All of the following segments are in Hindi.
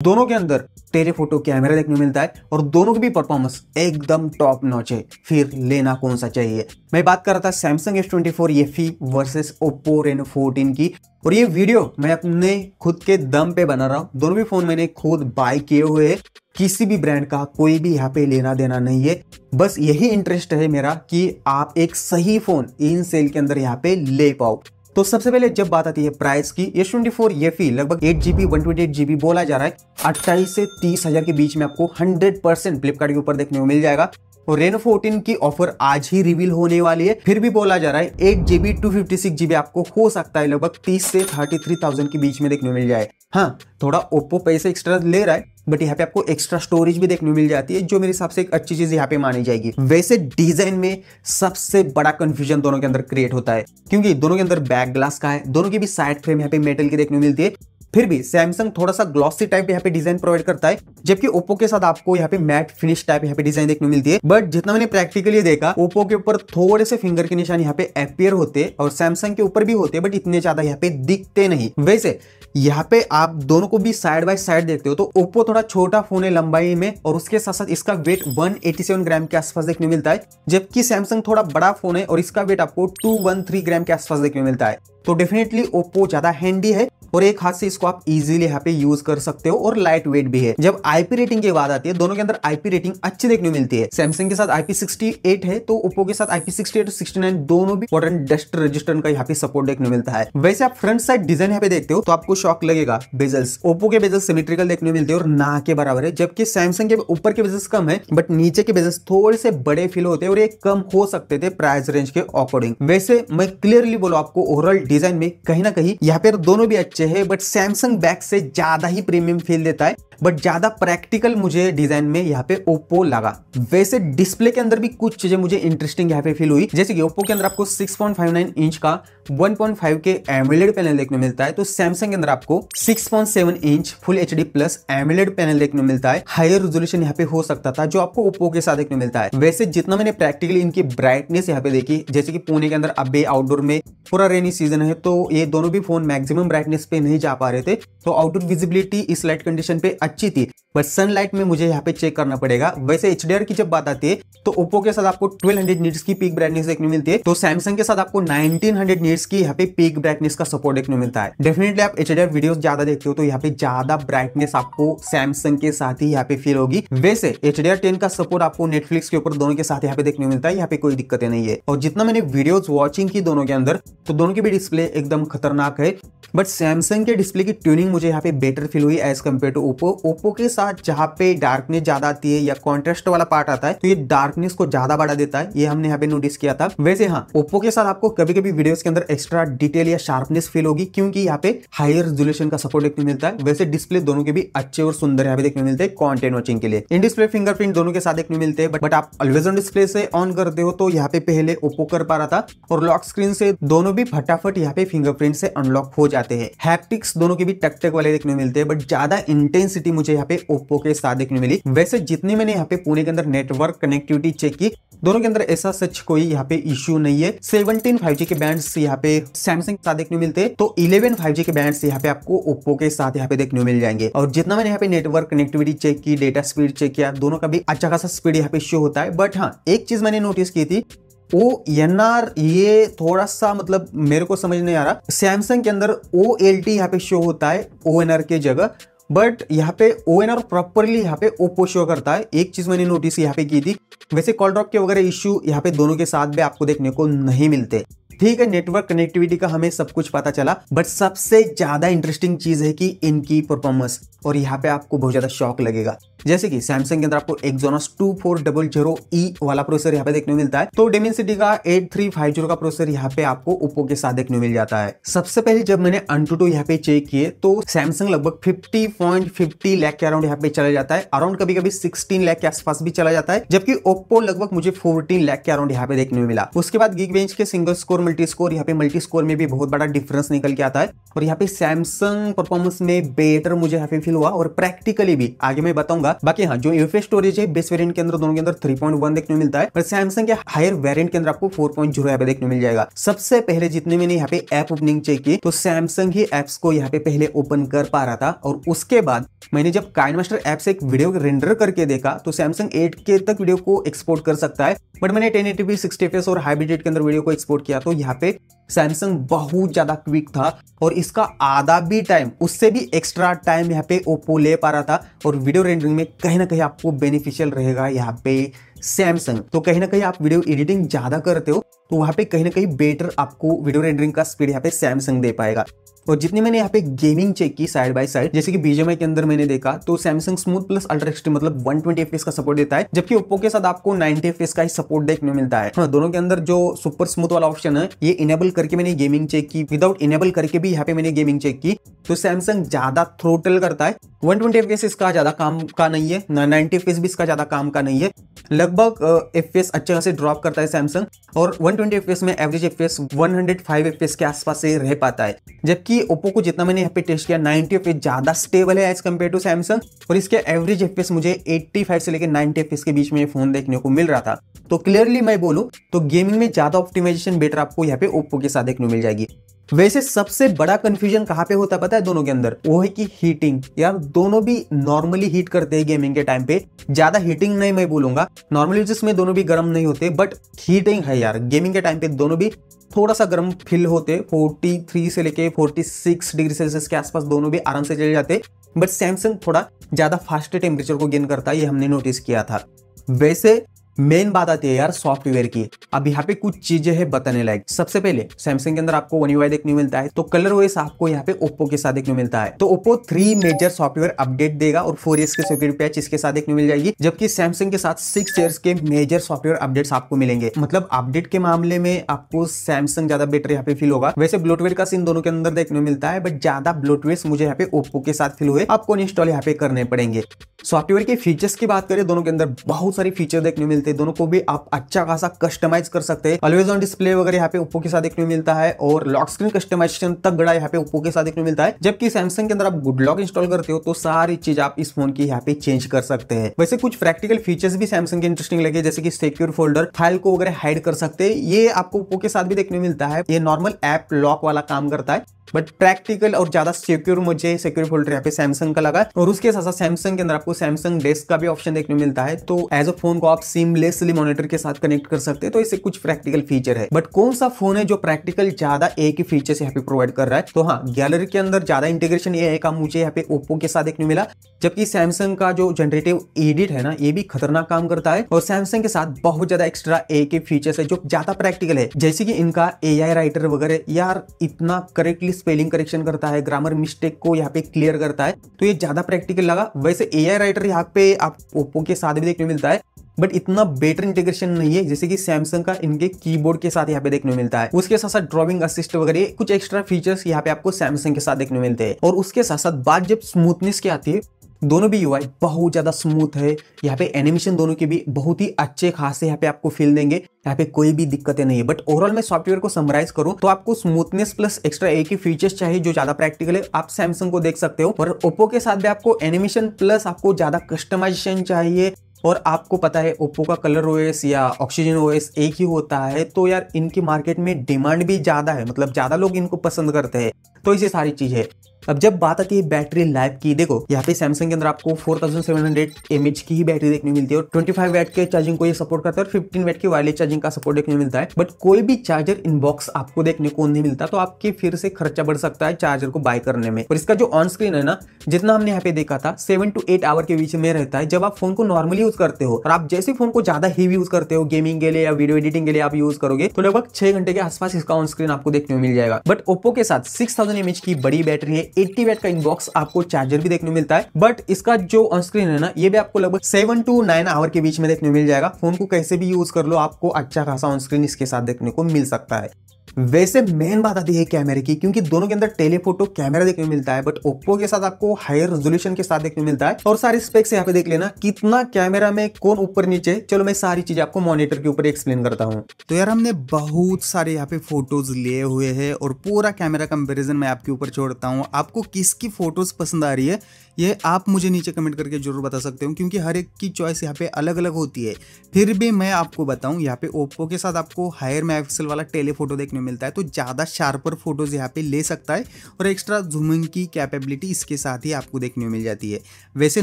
दोनों के अंदर टेलीफोटो कैमरा देखने को मिलता है और दोनों की भी परफॉर्मेंस एकदम टॉप नॉच है। फिर लेना कौन सा चाहिए? मैं बात कर रहा था Samsung S24 FE versus Oppo Reno 14 की, और ये वीडियो मैं अपने खुद के दम पे बना रहा हूँ। दोनों भी फोन मैंने खुद बाय किए हुए हैं, किसी भी ब्रांड का कोई भी यहाँ पे लेना देना नहीं है। बस यही इंटरेस्ट है मेरा कि आप एक सही फोन इन सेल के अंदर यहाँ पे ले पाओ। तो सबसे पहले जब बात आती है प्राइस की, S24 FE लगभग 8GB 128GB बोला जा रहा है 28 से 30 हजार के बीच में आपको 100% फ्लिपकार्ट के ऊपर देखने को मिल जाएगा। और Reno 14 की ऑफर आज ही रिवील होने वाली है, फिर भी बोला जा रहा है 8GB 256GB आपको हो सकता है लगभग 30 से 33,000 के बीच में देखने को मिल जाए। हाँ, थोड़ा Oppo पैसे एक्स्ट्रा ले रहा है, बट यहाँ पे आपको एक्स्ट्रा स्टोरेज भी देखने को मिल जाती है, जो मेरे हिसाब से एक अच्छी चीज यहाँ पे मानी जाएगी। वैसे डिजाइन में सबसे बड़ा कंफ्यूजन दोनों के अंदर क्रिएट होता है, क्योंकि दोनों के अंदर बैक ग्लास का है, दोनों की भी साइड फ्रेम यहाँ पे मेटल की देखने को मिलती है। फिर भी सैमसंग थोड़ा सा ग्लॉसी टाइप यहाँ पे डिजाइन प्रोवाइड करता है, जबकि ओप्पो के साथ आपको यहाँ पे मैट फिनिश टाइप यहाँ पे डिजाइन देखने को मिलती है। बट जितना मैंने प्रैक्टिकली देखा, ओप्पो के ऊपर थोड़े से फिंगर के निशान यहाँ पे अपीयर होते हैं और सैमसंग के ऊपर भी होते हैं, बट इतने ज्यादा यहाँ पे दिखते नहीं। वैसे यहाँ पे आप दोनों को भी साइड बाय साइड देखते हो तो ओप्पो थोड़ा छोटा फोन है लंबाई में, और उसके साथ साथ इसका वेट 187 ग्राम के आसपास देखने को मिलता है, जबकि सैमसंग थोड़ा बड़ा फोन है और इसका वेट आपको 213 ग्राम के आसपास देखने को मिलता है। तो डेफिनेटली ओप्पो ज्यादा हैंडी है और एक हाथ से इसको आप इजीली यहाँ पे यूज कर सकते हो, और लाइट वेट भी है। जब आईपी रेटिंग की बात आती है, दोनों के अंदर आईपी रेटिंग अच्छी देखने को मिलती है। सैमसंग के साथ IP68 है तो ओप्पो के साथ IP68 और 69 दोनों भी वाटर डस्ट रेजिस्टेंट का यहाँ पे सपोर्ट देखने को मिलता है। वैसे आप फ्रंट साइड डिजाइन यहाँ पे देखते हो तो आपको शॉक लगेगा, बेजल्स ओप्पो के बेजल्स सिमेट्रिकल देखने को मिलते हैं और ना के बराबर है, जबकि सैमसंग के ऊपर के बेजल्स कम है, बट नीचे के बेजल्स थोड़े से बड़े फील होते हैं और ये कम हो सकते थे प्राइस रेंज के अकॉर्डिंग। वैसे मैं क्लियरली बोलो आपको, ओवरऑल डिजाइन में कहीं ना कहीं यहाँ पे दोनों भी अच्छे हैं, बट सैमसंग बैक से ज्यादा ही प्रीमियम फील देता है, बट ज्यादा प्रैक्टिकल मुझे डिजाइन में यहाँ पे ओप्पो लगा। वैसे डिस्प्ले के अंदर भी कुछ चीजें मुझे इंटरेस्टिंग यहाँ पे फील हुई, जैसे कि ओप्पो के अंदर आपको 6.59 इंच का 1.5 के एमोलेड पैनल देखने को मिलता है, तो सैमसंग के अंदर आपको 6.7 inch full HD plus AMOLED panel देखने को मिलता है। हायर रेजोल्यूशन यहाँ पे हो सकता था जो आपको ओप्पो के साथ देखने को मिलता है। वैसे जितना मैंने प्रैक्टिकली इनकी ब्राइटनेस यहाँ पे देखी, जैसे कि पुणे के अंदर अभी आउटडोर में पूरा रेनी सीजन है, तो ये दोनों भी फोन मैक्सिमम ब्राइटनेस पे नहीं जा पा रहे थे, तो आउटडोर विजिबिलिटी इस लाइट कंडीशन पे अच्छी थी, बट सनलाइट में मुझे यहाँ पे चेक करना पड़ेगा। वैसे HDR की जब बात आती है तो ओप्पो के साथ आपको 1200 नीट्स की पीक ब्राइटनेस देखने को मिलती है, तो सैमसंग के साथ आपको 1900 नीट्स की यहाँ पे पीक ब्राइटनेस का सपोर्ट देखने को मिलता है। डेफिनेटली आप HDR वीडियोस ज्यादा देखते हो तो यहाँ पे ज्यादा ब्राइटनेस आपको सैमसंग के साथ ही यहाँ पे फील होगी। वैसे HDR10 का सपोर्ट आपको नेटफ्लिक्स के ऊपर दोनों के साथ यहाँ पे देखने को मिलता है, यहाँ पे कोई दिक्कतें नहीं है। और जितना मैंने वीडियोस वॉचिंग की दोनों के अंदर, तो दोनों की भी डिस्प्ले एकदम खतरनाक है, बट सैमसंग के डिस्प्ले की ट्यूनिंग मुझे यहाँ पे बेटर फील हुई as compare to Oppo. Oppo के साथ जहाँ पे डार्कनेस ज्यादा आती है या कॉन्ट्रास्ट वाला पार्ट आता है, तो ये डार्कनेस को ज्यादा बढ़ा देता है, ये हमने यहाँ पे नोटिस किया था। वैसे हाँ, ओप्पो के साथ आपको कभी कभी वीडियोस के अंदर एक्स्ट्रा डिटेल या शार्पनेस फील होगी, क्योंकि यहाँ पे हायर रेजोल्यूशन का सपोर्ट देखने मिलता है। वैसे डिस्प्ले दोनों के भी अच्छे और सुंदर यहाँ पे देखने मिलते हैं कंटेंट वॉचिंग के लिए। इन डिस्प्ले फिंगरप्रिंट दोनों के साथ देखने मिलते हैं, बट आप ऑलवेज ऑन डिस्प्ले से ऑन करते हो तो यहाँ पे पहले ओप्पो कर पा रहा था, और लॉक स्क्रीन से दोनों भी फटाफट यहाँ पे फिंगरप्रिंट से अनलॉक हो जाते हैं। हैप्टिक्स दोनों के भी टक टक वाले देखने मिलते हैं, बट ज्यादा इंटेंसिटी मुझे यहाँ पे ओप्पो के साथ देखने मिली। वैसे जितनी मैंने यहाँ पे पुणे के अंदर नेटवर्क कनेक्टिविटी चेक की, दोनों के अंदर ऐसा सच कोई यहाँ पे इश्यू नहीं है। 17 5G के बैंड्स यहाँ पे सैमसंग के साथ देखने मिलते हैं, तो 11 5G के बैंड्स यहाँ पे आपको ओप्पो के साथ यहाँ पे देखने मिल जाएंगे। और जितना मैंने यहाँ पे नेटवर्क कनेक्टिविटी चेक की, डेटा स्पीड चेक किया, दोनों का भी अच्छा खासा स्पीड यहाँ पे शो होता है। बट हाँ, एक चीज मैंने नोटिस की थी, ONR ये थोड़ा सा मतलब मेरे को समझ नहीं आ रहा। सैमसंग के अंदर OLT यहाँ पे शो होता है ONR के जगह, बट यहाँ पे ONR प्रॉपरली यहाँ पे ओप्पो शो करता है। एक चीज मैंने नोटिस यहाँ पे की थी। वैसे कॉल ड्रॉप के वगैरह इश्यू यहाँ पे दोनों के साथ भी आपको देखने को नहीं मिलते। ठीक है, नेटवर्क कनेक्टिविटी का हमें सब कुछ पता चला, बट सबसे ज्यादा इंटरेस्टिंग चीज है कि इनकी परफॉर्मेंस, और यहाँ पे आपको बहुत ज्यादा शॉक लगेगा। जैसे कि सैमसंग के अंदर आपको Exynos 2400E वाला प्रोसेसर यहाँ पे देखने को मिलता है, तो Dimensity का 8350 का प्रोसेसर यहाँ पे आपको ओप्पो के साथ देखने को मिल जाता है। सबसे पहले जब मैंने AnTuTu यहाँ पे चेक किए तो सैमसंग लगभग 50.50 लाख के अराउंड यहाँ पे चला जाता है, अराउंड कभी कभी 16 लाख के आसपास भी चला जाता है, जबकि ओप्पो लगभग मुझे 14 लाख के अराउंड यहाँ पे देखने को मिला। उसके बाद Geekbench के सिंगल स्कोर मल्टी स्कोर, यहाँ पे मल्टी स्कोर में भी बहुत बड़ा डिफरेंस निकल के आता है। और यहाँ पे सैमसंग परफॉर्मेंस में बेटर मुझे यहाँ पे फील हुआ, और प्रैक्टिकली भी आगे मैं बताऊंगा। बाकी हाँ, जो यूएफएस स्टोरेज है बेस वेरिएंट के अंदर दोनों के अंदर 3.1 देखने को मिलता है, और सैमसंग के हायर वेरिएंट के अंदर आपको 4.0 यहाँ पे देखने को मिल जाएगा। सबसे पहले जितने मैंने यहाँ पे ऐप ओपनिंग चेक की तो सैमसंग ही एप्स को यहाँ पे पहले ओपन कर पा रहा था, और उसके बाद मैंने जब काइनमास्टर ऐप से एक वीडियो रेंडर करके देखा तो सैमसंग 8K तक वीडियो को एक्सपोर्ट कर सकता है, बट मैंने 1080p 60fps और हाई बिट्रेट के अंदर वीडियो को एक्सपोर्ट किया तो यहाँ पे सैमसंग बहुत ज्यादा क्विक था, और इसका आधा भी टाइम, उससे भी एक्स्ट्रा टाइम यहाँ पे ओप्पो ले पा रहा था। और वीडियो रेंडरिंग में कहीं ना कहीं आपको बेनिफिशियल रहेगा यहाँ पे सैमसंग। तो कहीं ना कहीं आप वीडियो एडिटिंग ज्यादा करते हो तो वहां पे कहीं ना कहीं बेटर आपको वीडियो रेंडरिंग का स्पीड यहाँ पे सैमसंग दे पाएगा। और जितनी मैंने यहाँ पे गेमिंग चेक की साइड बाय साइड, जैसे कि बीजीएमआई के अंदर मैंने देखा तो Samsung smooth plus ultra extreme मतलब 120 FPS का सपोर्ट देता है, जबकि ओप्पो के साथ आपको 90 FPS का ही सपोर्ट देखने को मिलता है। हाँ, दोनों के अंदर जो सुपर स्मूथ वाला ऑप्शन है ये इनेबल करके मैंने गेमिंग चेक की, विदाउट इनेबल करके भी यहाँ पे मैंने गेमिंग चेक की तो सैमसंग ज्यादा थ्रोटल करता है। 120 FPS इसका ज्यादा काम का नहीं है, 90 FPS भी इसका ज्यादा काम का नहीं है, लगभग FPS अच्छे खासे ड्रॉप करता है सैमसंग, और 120 FPS में एवरेज FPS 105 FPS के आसपास से रह पाता है। जबकि ओप्पो को जितना मैंने यहाँ पे टेस्ट किया 90 FPS ज्यादा स्टेबल है एज कम्पेयर टू सैमसंग, और इसके एवरेज FPS मुझे 85 से लेकर 90 FPS के बीच में फोन देखने को मिल रहा था। तो क्लियरली मैं बोलूं तो गेमिंग में ज्यादा ऑप्टिमाइजेशन बेटर आपको यहाँ पे ओप्पो के साथ देखने को मिल जाएगी। वैसे सबसे बड़ा कंफ्यूजन कहाँ पे होता है पता है दोनों के अंदर, वो है कि हीटिंग। यार दोनों भी नॉर्मली हीट करते हैं गेमिंग के टाइम पे, ज्यादा हीटिंग नहीं मैं बोलूंगा, नॉर्मली यूजेस में दोनों भी गर्म नहीं होते, बट हीटिंग है यार गेमिंग के टाइम पे दोनों भी थोड़ा सा गर्म फील होते। 43 से लेके 46 डिग्री सेल्सियस के आसपास दोनों भी आराम से चले जाते, बट सैमसंग थोड़ा ज्यादा फास्ट टेम्परेचर को गेन करता है, ये हमने नोटिस किया था। वैसे मेन बात आती है यार सॉफ्टवेयर की। अब यहाँ पे कुछ चीजें हैं बताने लायक। सबसे पहले सैमसंग के अंदर आपको One UI देखने को मिलता है, तो कलर OS आपको यहाँ पे ओप्पो के साथ देखने को मिलता है। तो ओप्पो 3 मेजर सॉफ्टवेयर अपडेट देगा और 4 के सिक्योरिटी पैच इसके साथ देखने को मिल जाएगी, जबकि सैमसंग के साथ 6 ईयर्स के मेजर सॉफ्टवेयर अपडेट्स आपको मिलेंगे। मतलब अपडेट के मामले में आपको सैमसंग ज्यादा बेटर यहाँ पे फील होगा। वैसे ब्लोटवेयर का सीन दोनों के अंदर देखने को मिलता है, बट ज्यादा ब्लोटवेयर मुझे यहाँ पे ओप्पो के साथ फील हुए, आपको इंस्टॉल यहाँ पे करने पड़ेंगे। सॉफ्टवेयर के फीचर्स की बात करें, दोनों के अंदर बहुत सारी फीचर देखने को मिलते हैं, दोनों को भी आप अच्छा खासा कस्टमाइज कर सकते हैं। ऑलवेज ऑन डिस्प्ले वगैरह यहाँ पे ओप्पो के साथ देखने को मिलता है, और लॉक स्क्रीन कस्टमाइजेशन तक गड़ा यहाँ पे ओप्पो के साथ देखने को मिलता है। जबकि सैमसंग के अंदर आप गुड लॉक इंस्टॉल करते हो तो सारी चीज आप इस फोन की यहाँ पे चेंज कर सकते हैं। वैसे कुछ प्रैक्टिकल फीचर्स भी सैमसंग के इंटरेस्टिंग लगे, जैसे कि सिक्योर फोल्डर, फाइल को वगैरह हाइड कर सकते हैं, ये आपको ओप्पो के साथ भी देखने को मिलता है। ये नॉर्मल ऐप लॉक वाला काम करता है, बट प्रैक्टिकल और ज्यादा सिक्योर मुझे सिक्योर फोल्डर यहाँ पे सैमसंग का लगा। और उसके साथ साथ सैमसंग के अंदर आपको सैमसंग डेस्क का भी ऑप्शन देखने को मिलता है, तो एज अ फोन को आप सीमलेसली मॉनिटर के साथ कनेक्ट कर सकते हैं, तो इससे कुछ प्रैक्टिकल फीचर है। बट कौन सा फोन है जो प्रैक्टिकल ज्यादा एक ही फीचर यहाँ पे प्रोवाइड कर रहा है, तो हाँ, गैलरी के अंदर ज्यादा इंटीग्रेशन ये का मुझे यहाँ पे ओप्पो के साथ देखने को मिला, जबकि सैमसंग का जो जनरेटिव एडिट है ना ये भी खतरनाक काम करता है, और सैमसंग के साथ बहुत ज्यादा एक्स्ट्रा एक फीचर्स है जो ज्यादा प्रैक्टिकल है, जैसे कि इनका AI राइटर वगैरह यार इतना करेक्टली स्पेलिंग करेक्शन करता है, ग्रामर मिस्टेक को यहाँ पे क्लियर करता है, तो ये ज्यादा प्रैक्टिकल लगा। वैसे AI राइटर यहाँ पे आप ओप्पो के साथ भी देखने को मिलता है, बट इतना बेटर इंटीग्रेशन नहीं है जैसे कि सैमसंग का इनके कीबोर्ड के साथ यहाँ पे देखने को मिलता है। उसके साथ साथ ड्राइविंग असिस्ट वगैरह कुछ एक्स्ट्रा फीचर्स यहाँ पे आपको सैमसंग के साथ देखने को मिलते हैं। और उसके साथ साथ बात जब स्मूथनेस की आती है, दोनों भी UI बहुत ज्यादा स्मूथ है, यहाँ पे एनिमेशन दोनों के भी बहुत ही अच्छे खासे यहाँ पे आपको फील देंगे, यहाँ पे कोई भी दिक्कतें नहीं है। बट ओवरऑल मैं सॉफ्टवेयर को समराइज करूं तो आपको स्मूथनेस प्लस एक्स्ट्रा एक ही फीचर्स चाहिए जो ज्यादा प्रैक्टिकल है, आप सैमसंग को देख सकते हो। और ओप्पो के साथ भी आपको एनिमेशन प्लस आपको ज्यादा कस्टमाइजेशन चाहिए, और आपको पता है ओप्पो का कलर OS या ऑक्सीजन OS एक ही होता है, तो यार इनकी मार्केट में डिमांड भी ज्यादा है, मतलब ज्यादा लोग इनको पसंद करते हैं, तो ये सारी चीज है। अब जब बात आती है बैटरी लाइफ की, देखो यहाँ पे सैमसंग के अंदर आपको 4700 mAh की ही बैटरी देखने को मिलती है, और 25 वाट के चार्जिंग को ये सपोर्ट करता है, और 15 वाट की वायरलेस चार्जिंग का सपोर्ट देखने को मिलता है। बट कोई भी चार्जर इनबॉक्स आपको देखने को नहीं मिलता, तो आपके फिर से खर्चा बढ़ सकता है चार्जर को बाय करने में। और इसका जो ऑन स्क्रीन है ना, जितना हमने यहाँ पे देखा था 7 to 8 आवर के बीच में रहता है जब आप फोन को नॉर्मली यूज करते हो, और आप जैसे फोन को ज्यादा हेवी यूज करते हो गेमिंग के लिए या वीडियो एडिटिंग के लिए आप यूज करोगे तो लगभग 6 घंटे के आसपास इसका ऑन स्क्रीन आपको देखने को मिल जाएगा। बट ओप्पो के साथ 6000 mAh की बड़ी बैटरी है, 80 वाट का इनबॉक्स आपको चार्जर भी देखने को मिलता है, बट इसका जो ऑन स्क्रीन है ना ये भी आपको लगभग 7 to 9 आवर के बीच में देखने को मिल जाएगा। फोन को कैसे भी यूज कर लो, आपको अच्छा खासा ऑन स्क्रीन इसके साथ देखने को मिल सकता है। वैसे मेन बात आती है कैमरे की, क्योंकि दोनों के अंदर टेलीफोटो कैमरा देखने को मिलता है, बट ओप्पो के साथ आपको हायर रेजोल्यूशन के साथ देखने को मिलता है। और सारे स्पेक्स यहाँ पे देख लेना, कितना कैमरा में कौन ऊपर नीचे। चलो मैं सारी चीजें आपको मॉनिटर के ऊपर एक्सप्लेन करता हूँ। तो यार हमने बहुत सारे यहाँ पे फोटोज लिए हुए हैं और पूरा कैमरा कंपेरिजन मैं आपके ऊपर छोड़ता हूँ। आपको किसकी फोटोज पसंद आ रही है ये आप मुझे नीचे कमेंट करके जरूर बता सकते हो, क्योंकि हर एक की चॉइस यहाँ पे अलग अलग होती है। फिर भी मैं आपको बताऊं, यहाँ पे ओप्पो के साथ आपको हायर मेगापिक्सल वाला टेलीफोटो देखने को मिलता है, तो ज़्यादा शार्पर फोटोज यहाँ पे ले सकता है और एक्स्ट्रा जूमिंग की कैपेबिलिटी इसके साथ ही आपको देखने को मिल जाती है। वैसे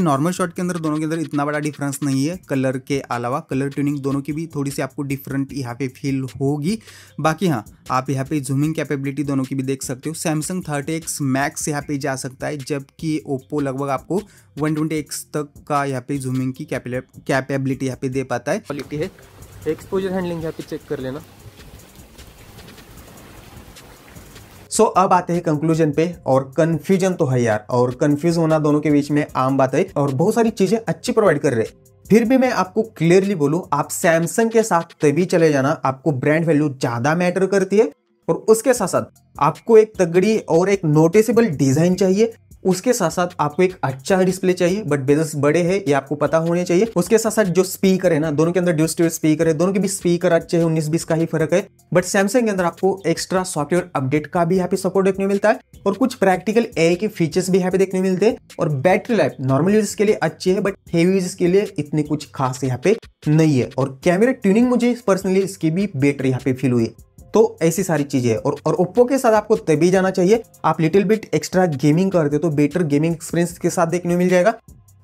नॉर्मल शॉट के अंदर दोनों के अंदर इतना बड़ा डिफरेंस नहीं है, कलर के अलावा कलर ट्यूनिंग दोनों की भी थोड़ी सी आपको डिफरेंट यहाँ पे फील होगी। बाकी हाँ, आप यहाँ पे जूमिंग कैपेबिलिटी दोनों की भी देख सकते हो। सैमसंग 30x मैक्स यहाँ पे जा सकता है, जबकि ओप्पो लगभग आपको 120x तक का यहाँ पे जूमिंग की कैपेबिलिटी यहाँ पे दे पाता है। क्वालिटी है। एक्सपोजर हैंडलिंग यहाँ पे चेक कर लेना। सो अब आते हैं कंक्लूजन पे, और कंफ्यूजन तो है यार, और कंफ्यूज होना दोनों के बीच में आम बात है, और बहुत सारी चीजें अच्छी प्रोवाइड कर रहे हैं। फिर भी मैं आपको क्लियरली बोलूं, आप सैमसंग के साथ तभी चले जाना, आपको ब्रांड वैल्यू ज्यादा मैटर करती है, और उसके साथ साथ आपको एक तगड़ी और एक नोटिसेबल डिजाइन चाहिए। उसके साथ साथ आपको एक अच्छा डिस्प्ले चाहिए, बट बेजल्स बड़े हैं ये आपको पता होने चाहिए। उसके साथ साथ जो स्पीकर है ना, दोनों के अंदर ड्यूल स्टीरियो स्पीकर है, दोनों के भी स्पीकर अच्छे हैं, 19-20 का ही फर्क है। बट सैमसंग के अंदर आपको एक्स्ट्रा सॉफ्टवेयर अपडेट का भी यहाँ पे सपोर्ट देखने को मिलता है, और कुछ प्रैक्टिकल एआई के फीचर्स भी यहाँ पे देखने को मिलते हैं। और बैटरी लाइफ नॉर्मल यूज के लिए अच्छी है, बट हेवी यूज के लिए इतनी कुछ खास यहाँ पे नहीं है। और कैमरा ट्यूनिंग मुझे पर्सनली इसकी भी बेटर यहाँ पे फील हुई। तो ऐसी सारी चीजें है। और ओप्पो के साथ आपको तभी जाना चाहिए, आप लिटिल बिट एक्स्ट्रा गेमिंग करते हो तो बेटर गेमिंग एक्सपीरियंस के साथ देखने को मिल जाएगा।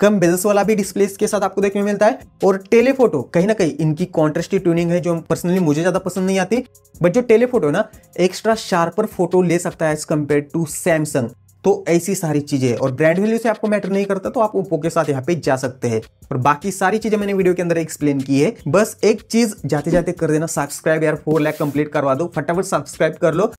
कम बेल्स वाला भी डिस्प्ले के साथ आपको देखने को मिलता है। और टेलीफोटो कहीं ना कहीं इनकी कॉन्ट्रास्ट ट्यूनिंग है जो पर्सनली मुझे ज्यादा पसंद नहीं आती, बट जो टेलीफोटो है ना, एक्स्ट्रा शार्पर फोटो ले सकता है एज कम्पेयर टू सैमसंग। तो ऐसी सारी चीजें, और ब्रांड वैल्यू से आपको मैटर नहीं करता तो आप ओप्पो के साथ यहाँ पे जा सकते हैं। और बाकी सारी चीजें मैंने वीडियो के अंदर एक्सप्लेन की है। बस एक चीज जाते जाते कर देना, सब्सक्राइब यार, 4 लाख कंप्लीट करवा दो, फटाफट सब्सक्राइब कर लो।